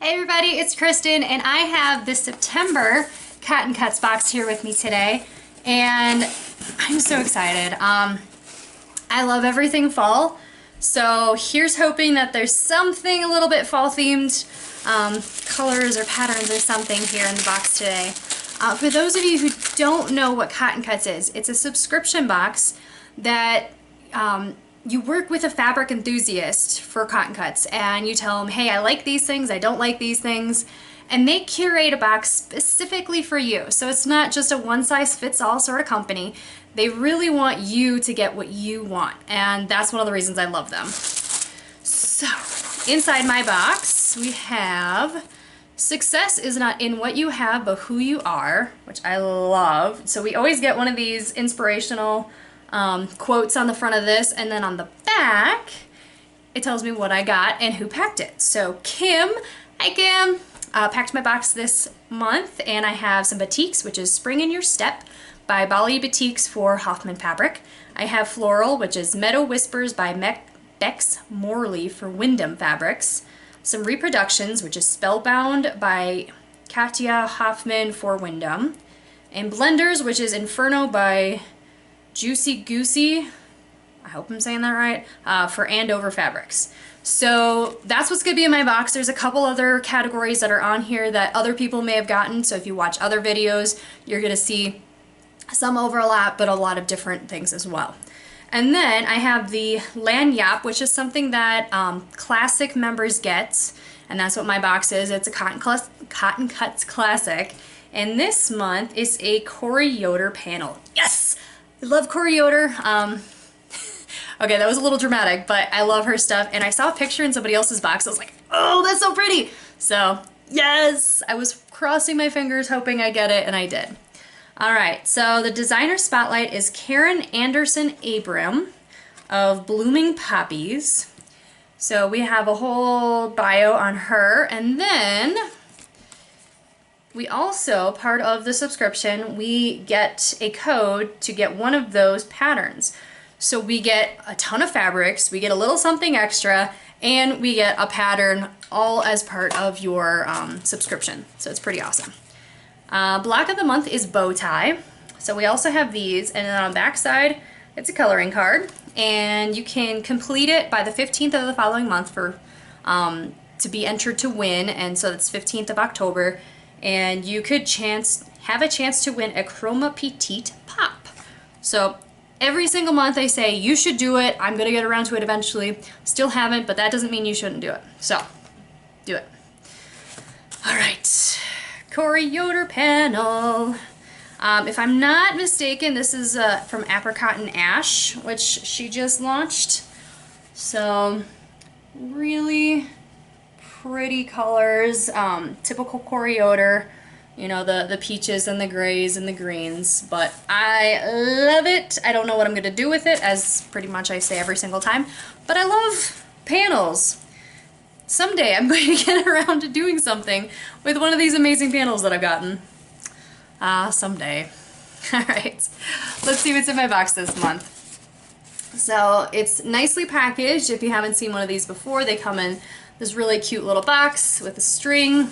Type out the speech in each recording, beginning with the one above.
Hey everybody, it's Kristen and I have this September Cotton Cuts box here with me today and I'm so excited. I love everything fall, so here's hoping that there's something a little bit fall themed, colors or patterns or something here in the box today. For those of you who don't know what Cotton Cuts is, it's a subscription box that you work with a fabric enthusiast for Cotton Cuts and you tell them, hey, I like these things, I don't like these things, and they curate a box specifically for you. So it's not just a one-size-fits-all sort of company. They really want you to get what you want, and that's one of the reasons I love them. So inside my box we have success is not in what you have but who you are, which I love. So we always get one of these inspirational quotes on the front of this, and then on the back it tells me what I got and who packed it. So Kim, hi Kim, packed my box this month, and I have some Batiks, which is Spring in Your Step by Bali Batiks for Hoffman fabric. I have Floral, which is Meadow Whispers by Morley for Windham fabrics. Some Reproductions, which is Spellbound by Katia, Hoffman for Windham. And Blenders, which is Inferno by Guicy, I hope I'm saying that right, for Andover fabrics. So that's what's going to be in my box. There's a couple other categories that are on here that other people may have gotten, so if you watch other videos you're going to see some overlap but a lot of different things as well. And then I have the Lagniappe, which is something that Classic members get, and that's what my box is. It's a Cotton Cuts Classic, and this month is a Corey Yoder panel. Yes! I love Corey Yoder. Okay, that was a little dramatic, but I love her stuff, and I saw a picture in somebody else's box. I was like, oh, that's so pretty! So, yes! I was crossing my fingers hoping I get it, and I did. Alright, so the designer spotlight is Karen Anderson Abram of Blooming Poppies. So we have a whole bio on her, and then we also, part of the subscription, we get a code to get one of those patterns. So we get a ton of fabrics, we get a little something extra, and we get a pattern all as part of your subscription. So it's pretty awesome. Block of the month is bow tie. So we also have these, and then on the back side, it's a coloring card, and you can complete it by the 15th of the following month for to be entered to win, and so it's 15th of October. And you could have a chance to win a Chroma Petite Pop. So every single month I say you should do it. I'm gonna get around to it eventually. Still haven't, but that doesn't mean you shouldn't do it. So do it. All right, Corey Yoder panel. If I'm not mistaken, this is from Apricot and Ash, which she just launched. So really pretty colors, typical Corey Yoder, you know, the peaches and the grays and the greens, but I love it. I don't know what I'm going to do with it, as pretty much I say every single time, but I love panels. Someday I'm going to get around to doing something with one of these amazing panels that I've gotten. Someday. Alright, let's see what's in my box this month. So it's nicely packaged. If you haven't seen one of these before, they come in this really cute little box with a string.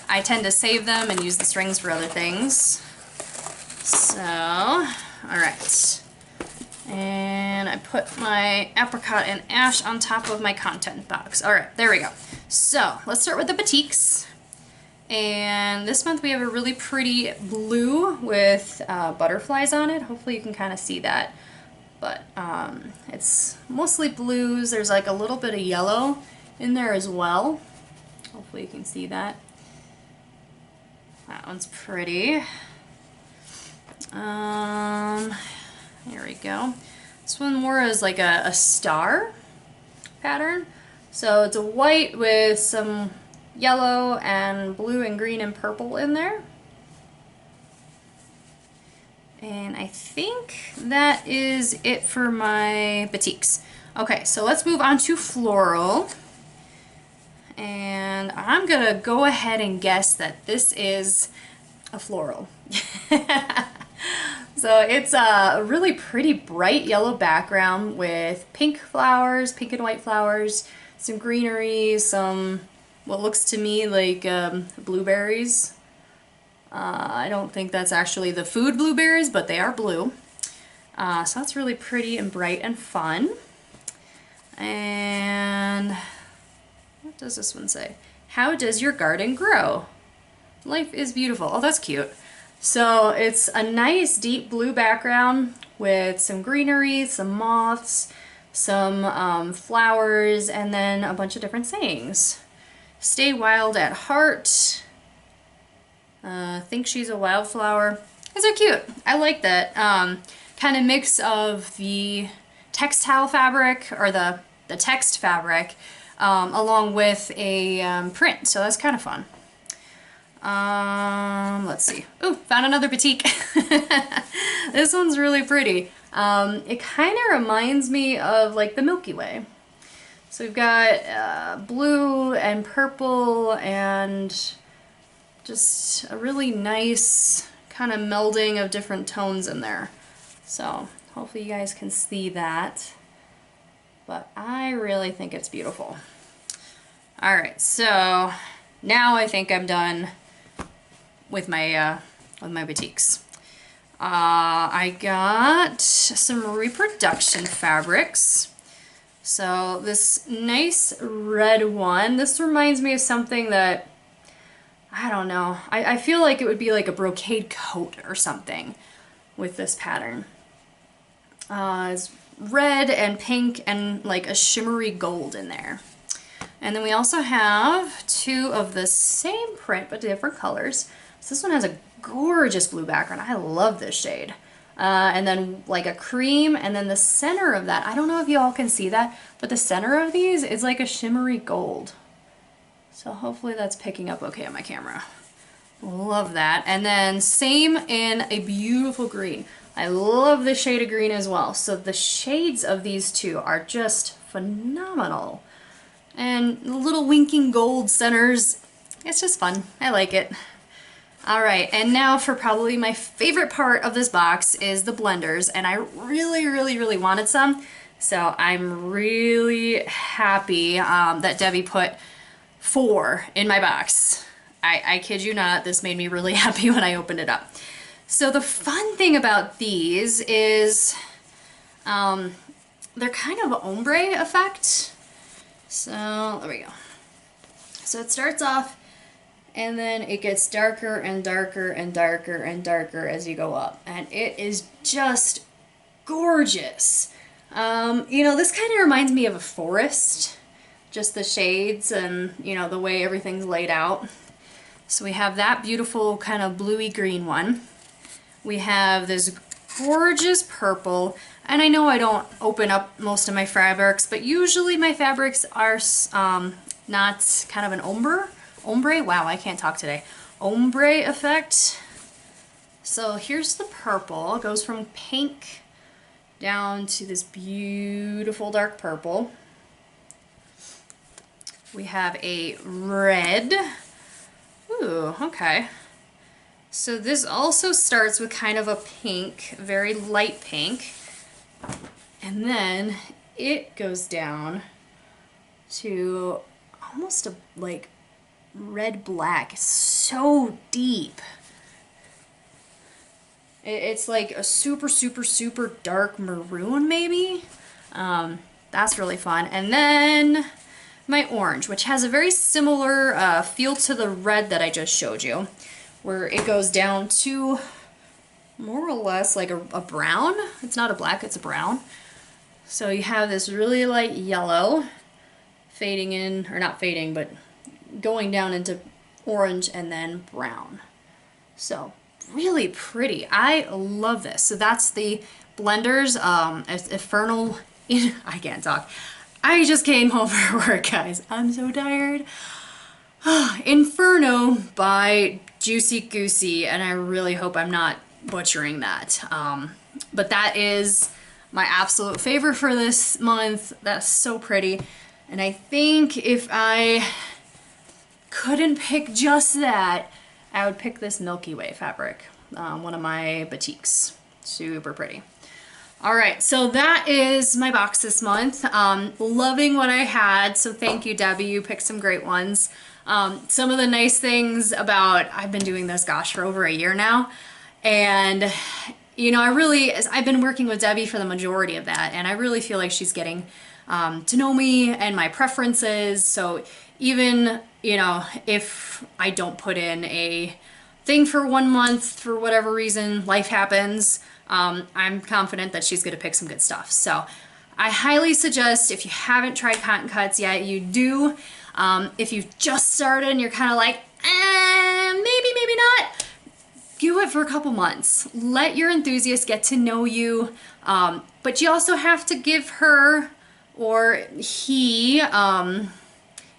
I tend to save them and use the strings for other things. So, alright. And I put my Apricot and Ash on top of my content box. Alright, there we go. So, let's start with the Batiks. And this month we have a really pretty blue with butterflies on it. Hopefully you can kind of see that. But it's mostly blues. There's like a little bit of yellow in there as well. Hopefully you can see that. That one's pretty. Here we go. This one more is like a star pattern. So it's a white with some yellow and blue and green and purple in there. And I think that is it for my Batiks. Okay, so let's move on to Floral. And I'm gonna go ahead and guess that this is a floral. So it's a really pretty bright yellow background with pink flowers, pink and white flowers, some greenery, some what looks to me like blueberries. I don't think that's actually the food blueberries, but they are blue. So that's really pretty and bright and fun. And what does this one say? How does your garden grow? Life is beautiful. Oh, that's cute. So it's a nice deep blue background with some greenery, some moths, some flowers, and then a bunch of different sayings. Stay wild at heart. Think she's a wildflower. These are cute. I like that. Kind of mix of the textile fabric, or the text fabric, along with a print. So that's kind of fun. Let's see. Ooh, found another batik. This one's really pretty. It kind of reminds me of like the Milky Way. So we've got blue and purple and just a really nice kind of melding of different tones in there. So hopefully you guys can see that. But I really think it's beautiful. Alright, so now I think I'm done with my batiks. I got some reproduction fabrics. So this nice red one, this reminds me of something that, I don't know, I feel like it would be like a brocade coat or something with this pattern. It's red and pink and like a shimmery gold in there. And then we also have two of the same print but different colors. So this one has a gorgeous blue background. I love this shade. And then like a cream, and then the center of that, I don't know if you all can see that, but the center of these is like a shimmery gold. So hopefully that's picking up okay on my camera. Love that. And then same in a beautiful green. I love the shade of green as well. So the shades of these two are just phenomenal. And the little winking gold centers, it's just fun. I like it. All right, and now for probably my favorite part of this box is the blenders, and I really wanted some, so I'm really happy that Debbie put 4 in my box. I kid you not, this made me really happy when I opened it up. So the fun thing about these is they're kind of ombre effect. So there we go. So it starts off, and then it gets darker and darker and darker and darker as you go up. And it is just gorgeous. You know, this kind of reminds me of a forest. Just the shades and, you know, the way everything's laid out. So we have that beautiful kind of bluey green one. We have this gorgeous purple. And I know I don't open up most of my fabrics, but usually my fabrics are not kind of an ombre. Wow, I can't talk today. Ombre effect. So here's the purple. It goes from pink down to this beautiful dark purple. We have a red. Ooh, okay. So this also starts with kind of a pink, very light pink. And then it goes down to almost a like red-black. It's so deep. It's like a super dark maroon maybe. That's really fun. And then my orange, which has a very similar feel to the red that I just showed you, where it goes down to more or less like a brown. It's not a black, it's a brown. So you have this really light yellow fading in, or not fading, but going down into orange and then brown. So really pretty. I love this. So that's the blenders, Inferno. I can't talk. I just came home from work, guys. I'm so tired. Inferno by Guicy, and I really hope I'm not butchering that. But that is my absolute favorite for this month. That's so pretty. And I think if I couldn't pick just that, I would pick this Milky Way fabric, one of my batiks. Super pretty. All right, so that is my box this month. Loving what I had, so thank you, Debbie. You picked some great ones. Some of the nice things about, I've been doing this, gosh, for over a year now, and you know, I've been working with Debbie for the majority of that, and I really feel like she's getting to know me and my preferences. So even, you know, if I don't put in a thing for 1 month for whatever reason, life happens, I'm confident that she's gonna pick some good stuff. So I highly suggest, if you haven't tried cotton cuts yet, you do. If you've just started and you're kind of like, maybe not, do it for a couple months. Let your enthusiast get to know you, but you also have to give her or he,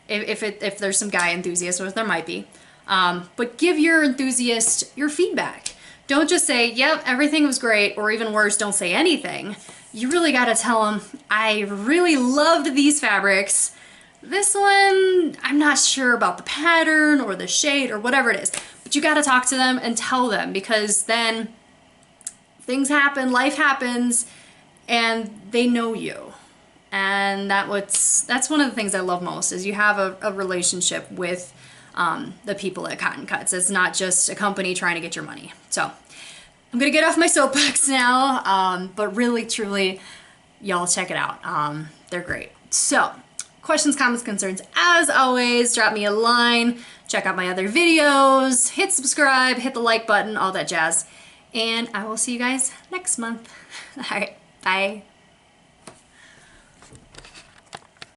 if there's some guy enthusiasts, or there might be, but give your enthusiast your feedback. Don't just say, yep, everything was great, or even worse, don't say anything. You really got to tell them, I really loved these fabrics. This one, I'm not sure about the pattern or the shade or whatever it is, but you got to talk to them and tell them, because then things happen, life happens, and they know you. And that's one of the things I love most, is you have a relationship with the people at Cotton Cuts. It's not just a company trying to get your money. So I'm gonna get off my soapbox now, but really, truly, y'all check it out. They're great. So questions, comments, concerns, as always, drop me a line, check out my other videos, hit subscribe, hit the like button, all that jazz. And I will see you guys next month. All right, bye.